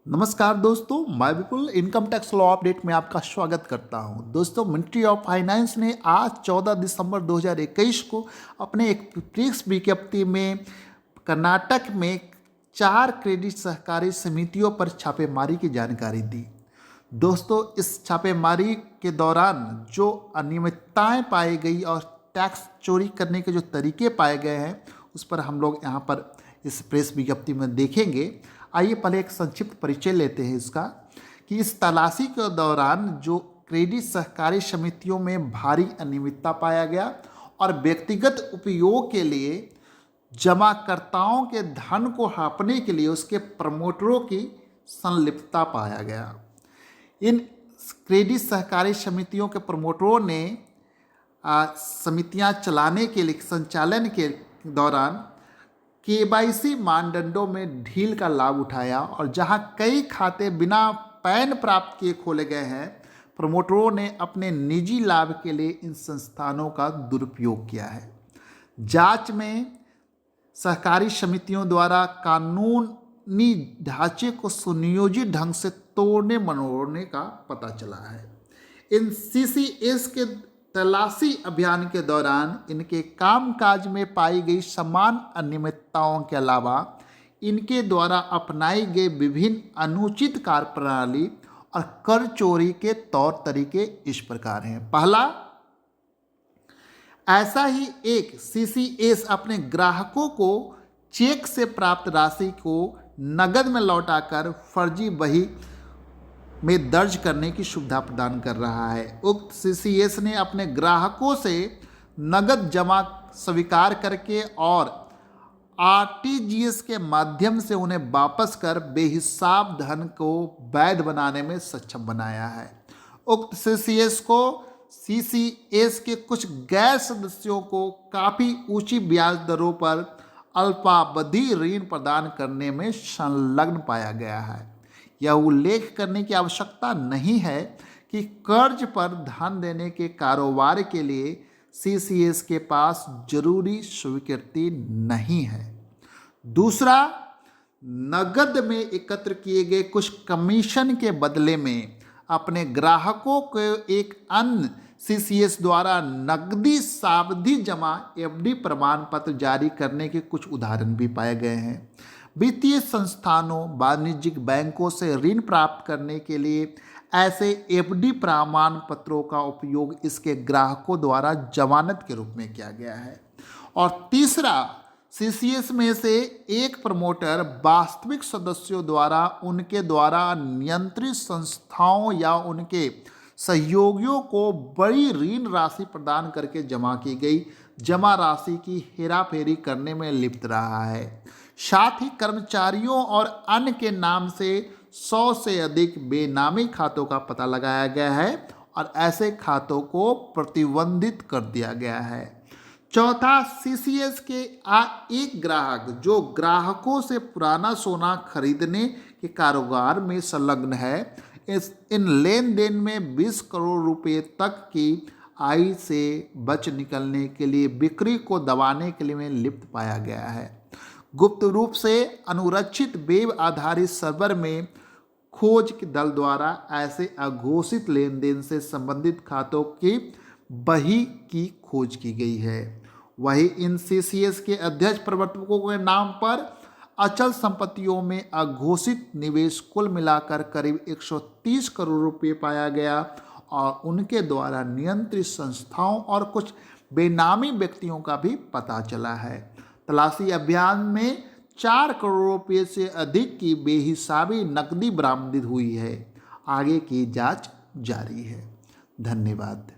नमस्कार दोस्तों, मैं विपुल इनकम टैक्स लॉ अपडेट में आपका स्वागत करता हूं। दोस्तों, मिनिस्ट्री ऑफ फाइनेंस ने आज 14 दिसंबर 2021 को अपने एक प्रेस विज्ञप्ति में कर्नाटक में 4 क्रेडिट सहकारी समितियों पर छापेमारी की जानकारी दी। दोस्तों, इस छापेमारी के दौरान जो अनियमितताएं पाई गई और टैक्स चोरी करने के जो तरीके पाए गए हैं उस पर हम लोग यहाँ पर इस प्रेस विज्ञप्ति में देखेंगे। आइए पहले एक संक्षिप्त परिचय लेते हैं इसका कि इस तलाशी के दौरान जो क्रेडिट सहकारी समितियों में भारी अनियमितता पाया गया और व्यक्तिगत उपयोग के लिए जमाकर्ताओं के धन को हड़पने के लिए उसके प्रमोटरों की संलिप्तता पाया गया। इन क्रेडिट सहकारी समितियों के प्रमोटरों ने समितियां चलाने के लिए संचालन के दौरान केवाईसी मानदंडों में ढील का लाभ उठाया और जहां कई खाते बिना पैन प्राप्त किए खोले गए हैं, प्रमोटरों ने अपने निजी लाभ के लिए इन संस्थानों का दुरुपयोग किया है। जांच में सहकारी समितियों द्वारा कानूनी ढांचे को सुनियोजित ढंग से तोड़ने मरोड़ने का पता चला है। इन सीसीएस के तलाशी अभियान के दौरान इनके कामकाज में पाई गई समान अनियमितताओं के अलावा इनके द्वारा अपनाई गई विभिन्न अनुचित कार्यप्रणाली और कर चोरी के तौर तरीके इस प्रकार हैं। पहला, ऐसा ही एक सीसीएस अपने ग्राहकों को चेक से प्राप्त राशि को नगद में लौटाकर फर्जी बही में दर्ज करने की सुविधा प्रदान कर रहा है। उक्त सीसीएस ने अपने ग्राहकों से नगद जमा स्वीकार करके और आरटीजीएस के माध्यम से उन्हें वापस कर बेहिसाब धन को वैध बनाने में सक्षम बनाया है। उक्त सीसीएस को सीसीएस के कुछ गैर सदस्यों को काफ़ी ऊंची ब्याज दरों पर अल्पावधि ऋण प्रदान करने में संलग्न पाया गया है। यह उल्लेख करने की आवश्यकता नहीं है कि कर्ज पर धन देने के कारोबार के लिए सीसीएस के पास जरूरी स्वीकृति नहीं है। दूसरा, नगद में एकत्र किए गए कुछ कमीशन के बदले में अपने ग्राहकों को एक अन्य सीसीएस द्वारा नकदी सावधि जमा एफडी प्रमाण पत्र जारी करने के कुछ उदाहरण भी पाए गए हैं। वित्तीय संस्थानों वाणिज्यिक बैंकों से ऋण प्राप्त करने के लिए ऐसे एफडी प्रमाण पत्रों का उपयोग इसके ग्राहकों द्वारा जमानत के रूप में किया गया है। और तीसरा, सीसीएस में से एक प्रमोटर वास्तविक सदस्यों द्वारा उनके द्वारा नियंत्रित संस्थाओं या उनके सहयोगियों को बड़ी ऋण राशि प्रदान करके जमा की गई जमा राशि की हेराफेरी करने में लिप्त रहा है। साथ ही कर्मचारियों और अन्य के नाम से 100 से अधिक बेनामी खातों का पता लगाया गया है और ऐसे खातों को प्रतिबंधित कर दिया गया है। चौथा, सीसीएस के एक ग्राहक जो ग्राहकों से पुराना सोना खरीदने के कारोबार में संलग्न है, इन लेन देन में 20 करोड़ रुपए तक की आय से बच निकलने के लिए बिक्री को दबाने के लिए लिप्त पाया गया है। गुप्त रूप से अनुरक्षित वेब आधारित सर्वर में खोज के दल द्वारा ऐसे अघोषित लेन देन से संबंधित खातों की बही की खोज की गई है। वही इन सीसीएस के अध्यक्ष प्रवर्तकों के नाम पर अचल संपत्तियों में अघोषित निवेश कुल मिलाकर करीब 130 करोड़ रुपए पाया गया और उनके द्वारा नियंत्रित संस्थाओं और कुछ बेनामी व्यक्तियों का भी पता चला है। तलाशी अभियान में 4 करोड़ रुपये से अधिक की बेहिसाबी नकदी बरामद हुई है। आगे की जांच जारी है। धन्यवाद।